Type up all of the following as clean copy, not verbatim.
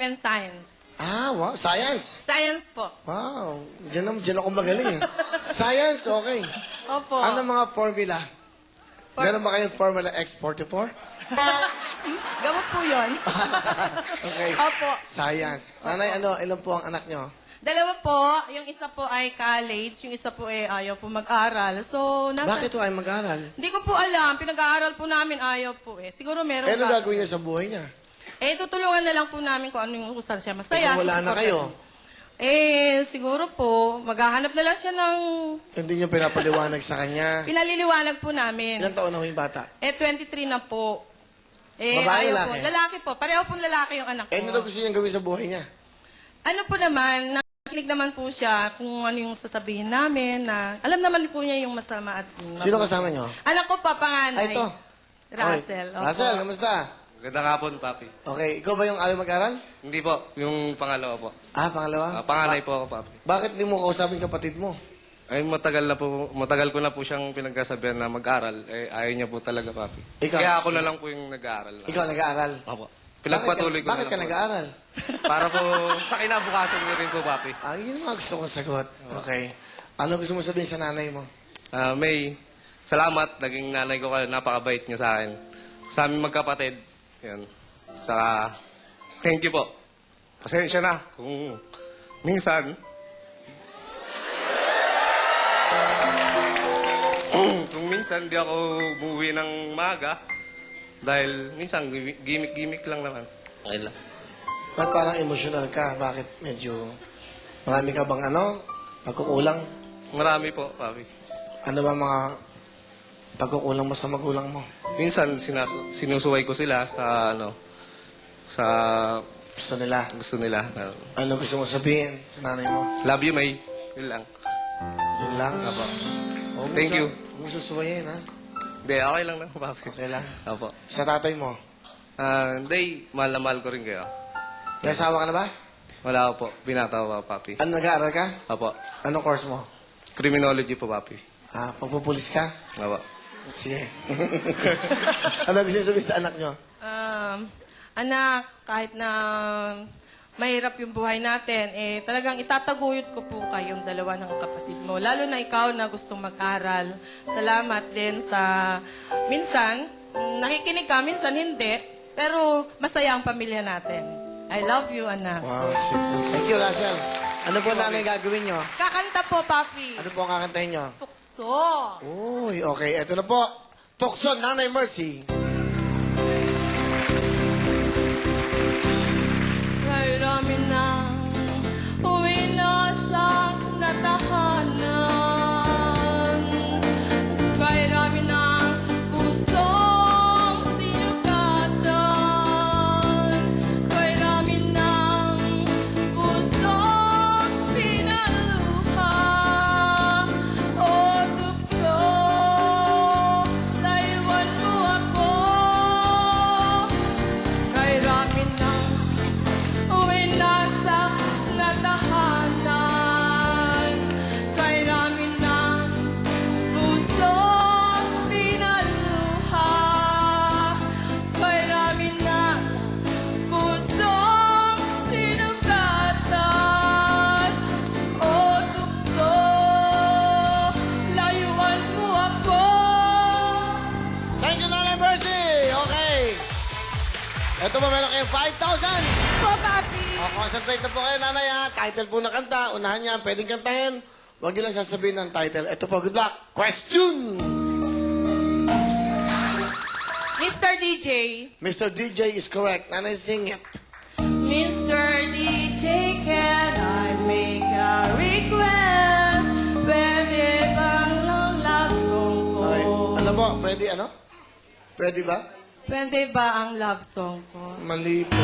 and science. Ah, wow. Science. Science po. Wow. Diyan ako magaling eh. Science, okay. Opo. Ano mga formula? Meron ba kayong Formula X44? Gamot po yun. Okay. Opo. Science. Nanay, ilan po ang anak nyo? Dalawa po. Yung isa po ay college. Yung isa po ay ayaw po mag-aral. So, Bakit ito ay mag-aral? Hindi ko po alam. Pinag-aaral po namin, ayaw po eh. Siguro meron Ano gagawin niya sa buhay niya? tutulungan na lang po namin kung ano yung kung saan siya masaya. Wala na kayo. Siguro po, maghahanap na lang siya ng... Hindi niyo pinapaliwanag sa kanya. Pinaliliwanag po namin. Ilang taon na ho yung bata? 23 na po. Babae, ayaw lalaki? Po. Lalaki po. Pareho pong lalaki yung anak ko. Ano daw gusto niyang gawin sa buhay niya? Ano po naman, nakikinig naman po siya kung ano yung sasabihin namin na alam naman po niya yung masama at Sino kasama niyo? Anak ko pa, panganay. Ay, ito. Russell. Okay. Opo. Russell, kamusta? Magandang hapon, Papi. Okay, ikaw ba yung ayaw mag-aral? Hindi po, yung pangalawa po. Ah, pangalawa? Panganay po ako, Papi. Bakit hindi mo kausapin kapatid mo? Ay, matagal ko na po siyang pinagkasabihan na mag-aral. Ayaw niya po talaga, Papi. Ikaw? Kaya ako na lang po yung nag-aaral. Ikaw nag-aaral? Opo. Pinagpatuloy ko Bakit na ka lang po. nag-aaral? Para po sa kinabukasan ko rin po, Papi. Ah, yun mga gusto kong sagot. Okay. Ano gusto mo sabihin sa nanay mo? May, salamat. Naging nanay ko kayo. Napakabait niya sa akin. Sa aming magkapatid. Yan. Thank you po. Pasensya na kung minsan kung minsan di ako umuwi ng maga dahil minsan gimmick lang naman. Okay lang. Ba't parang emotional ka? Bakit medyo marami ka bang pagkukulang? Marami po, Papi. Ano ba mga pagkukulang mo sa magulang mo? Minsan sinusuway ko sila sa Gusto nila? gusto nila. Ano gusto mo sabihin sa nanay mo? Love you, May. Yun lang. Yun lang? Thank you. Huwag mo susuwayin, ha? Hindi, okay lang na, Papi. Okay lang. Opo. Sa tatay mo? Hindi, mahal na mahal ko rin kayo. May asawa ka na ba? Wala ko po. Binata ko pa, Papi. Ano, nag-aaral ka? Opo. Anong course mo? Criminology po, Papi. Ah, pagpupulis ka? Opo. Sige. Ano gusto niyo sabihin sa anak nyo? Anak, kahit na mahirap yung buhay natin, talagang itataguyod ko po kayong dalawa ng kapatid mo. Lalo na ikaw na gustong mag-aral. Salamat din sa... Minsan, nakikinig ka, minsan hindi. Pero masaya ang pamilya natin. I love you, anak. Wow, super. Thank you, Russell. Ano po nanay gagawin nyo? Kakanta po, Papi. Ano po ang kakantahin nyo? Tukso. Uy, okay. Ito na po. Tukso, Nanay Mercy. Kay rami na uwi na sa natahanan. Kay rami na pusong sinugatan. Kay rami na pusong pinaluha. O tukso, layuan mo ako. Kay rami na uwi na sa natahanan. Kay rami na pusong pinaluha. Kay rami na pusong sinugatan. O tukso, layuan mo ako. Thank you, Nanay Mercy. Okay. Ito ba, meron kayong 5,000? Po, Papi. Concentrate na po kayo, nanay, ha? Title po na kanta. Unahan niya, pwedeng kantahin. Huwag niyo lang sasabihin ng title. Ito po, good luck. Question! Mr. DJ. Mr. DJ is correct. Nanay, sing it. Mr. DJ, can I make a request? Pwede bang love song ko? Okay. Ano po, pwede Pwede ba? Pwede ba ang love song ko? Mali po.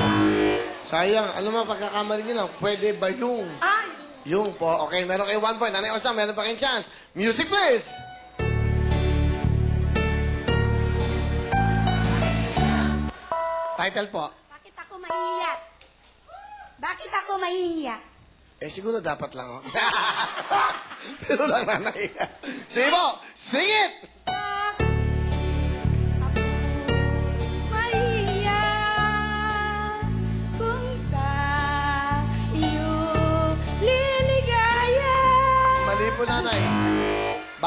Sayang. Ano mo, pagkakamali niyo lang. Pwede ba yung? Ay! Yung po. Okay, meron kayo 1 point. Nanay Osam, meron pa kayong chance. Music, please! Title po. Bakit ako mahihiya? Bakit ako mahihiya? Siguro dapat lang, oh. Pero lang nanay. Sige po, sing it! Mahihiya kung saan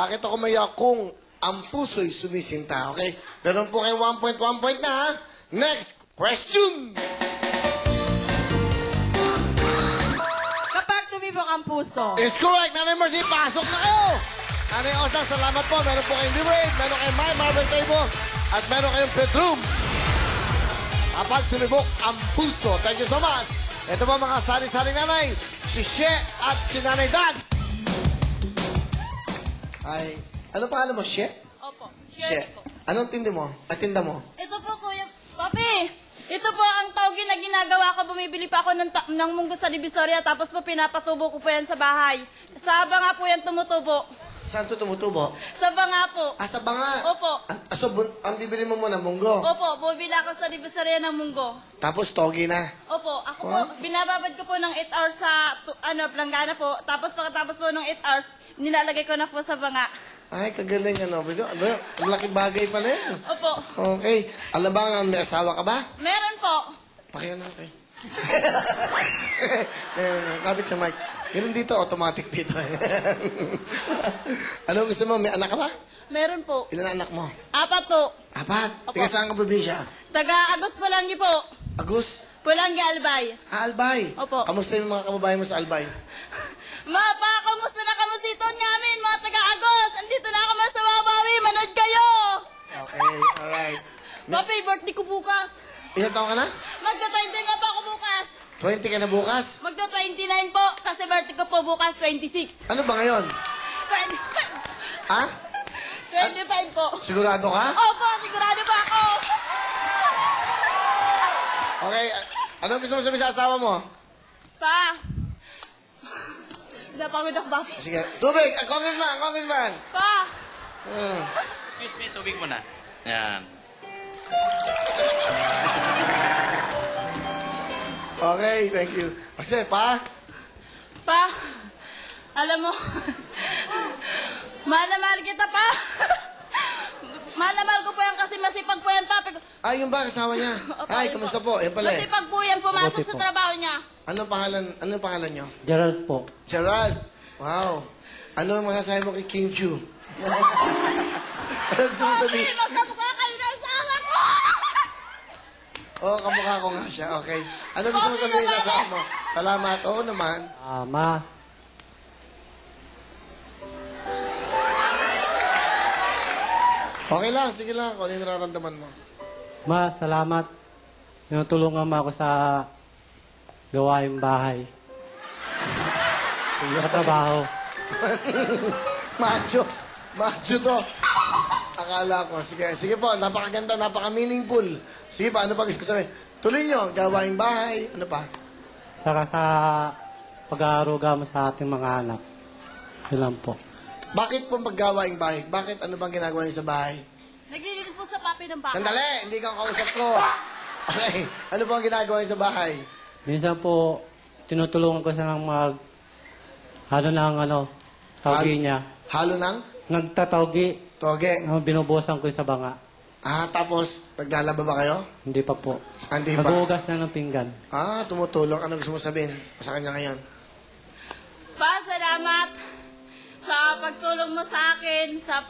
Bakit ako maiyak kung ang puso'y sumisinta, okay? Meron po kayo 1 point na, ha? Next question! Kapag tumibok ang puso, Is correct. Nanay Mercy, pasok na kayo! Nanay Osa, salamat po. Meron po kayong libre, meron kayong my marble table, at meron kayong bedroom. Kapag tumibok ang puso. Thank you so much. Ito po mga sari-saring nanay, si She at si Nanay Dags. Ay, ano pangalan mo, She? Opo. She. Anong tindi mo? At tinda mo? Ito po, Kuya Papi. Ito po ang tawgi na ginagawa ko. Bumibili pa ako ng munggo sa Divisoria. Tapos po pinapatubo ko po yan sa bahay. Sa banga po yan tumutubo. Saan to tumutubo? Sa banga po. Ah, sa banga. Opo. So, ang bibili mo muna, munggo. Opo, bumibili ako sa Divisoria ng munggo. Tapos, togi na. Opo, ako po, binababad ko po ng 8 hours sa, planggana po. Tapos pagkatapos po ng 8 hours, nilalagay ko na po sa banga. Ay, kagaling ano. Ano, ang laking bagay pala yun. Opo. Okay. Alam ba, may asawa ka ba? Meron po. Pakiyan na, okay. Kapit sa mic. Ganun dito, automatic dito. Ano gusto mo? May anak ka ba? Meron po. Ilan anak mo? 4 po. 4? Opo. Tiga saan ka probinsya? Taga Agos Pulangi po. Agus? Pulangi Albay. Albay. Opo. Kamusta yung mga kababayan mo sa Albay? Mapa, kamusta na kamusiton namin, mga taga-Agos? Andito na ako sa Wawawi, manood kayo! Okay, alright. Papi, birthday ko bukas. Ilan taon ka na? Magda-29 na po ako bukas. 20 ka na bukas? Magda-29 po, kasi birthday ko po bukas, 26. Ano ba ngayon? 25. Ha? 25 po. Sigurado ka? Opo, sigurado pa ako. Okay, ano gusto mo sabihin sa asawa mo? Pa. Napagod ako, Papi. Sige, tubig! Congressman! Pa. Excuse me, tubig muna. Yan. Okay, thank you. Kasi, pa, Pa. Alam mo, mahal na mahal kita, Pa. Mahal na mahal ko po yan kasi masipag po yan, Papi. ay, yung ba, kasama niya? Opo, Ay, yun kamusta po. po? Yan pala eh. Masipag po yan, pumasok sa trabaho niya. Anong pangalan niyo? Gerald po. Gerald. Wow. Ano ang masasabi mo kay Kim Chu? Ano gusto mo Papi, sabihin? magkamukha kayo ng asawa ko! Oo, kamukha ko nga siya. Okay. Ano gusto mo sabihin sa asawa mo? Salamat. Oo naman. Ma, Okay lang. Sige lang. Kung ano yung nararamdaman mo. Ma, salamat. Tinutulungan mo ako sa gawaing bahay. Sa trabaho. Macho. Macho to. Akala ko. Sige po. Napakaganda. Napaka-meaningful. Sige pa. Ano pa gusto sabihin? Tuloy nyo. Gawaing bahay. Ano pa? Saka sa pag-aaruga mo sa ating mga anak. Yun lang po. Bakit po paggawaing bahay? Bakit? Ano bang ginagawa niyo sa bahay? Naglilinis po sa Papi ng baka. Sandali! Hindi ka kausap ko. Okay. Ano po ang ginagawa niyo sa bahay? Minsan po, tinutulungan ko siya ng tawgi niya. Halo ng Nagtatawgi. toge. Binubusan ko sa banga. Ah, tapos, naglalaba ba kayo? Hindi pa po. Hindi pa. Naghuhugas na ng pinggan. Ah, tumutulong. Ano gusto mo sabihin sa kanya ngayon? Pa, salamat sa pagtulong mo sa akin, sa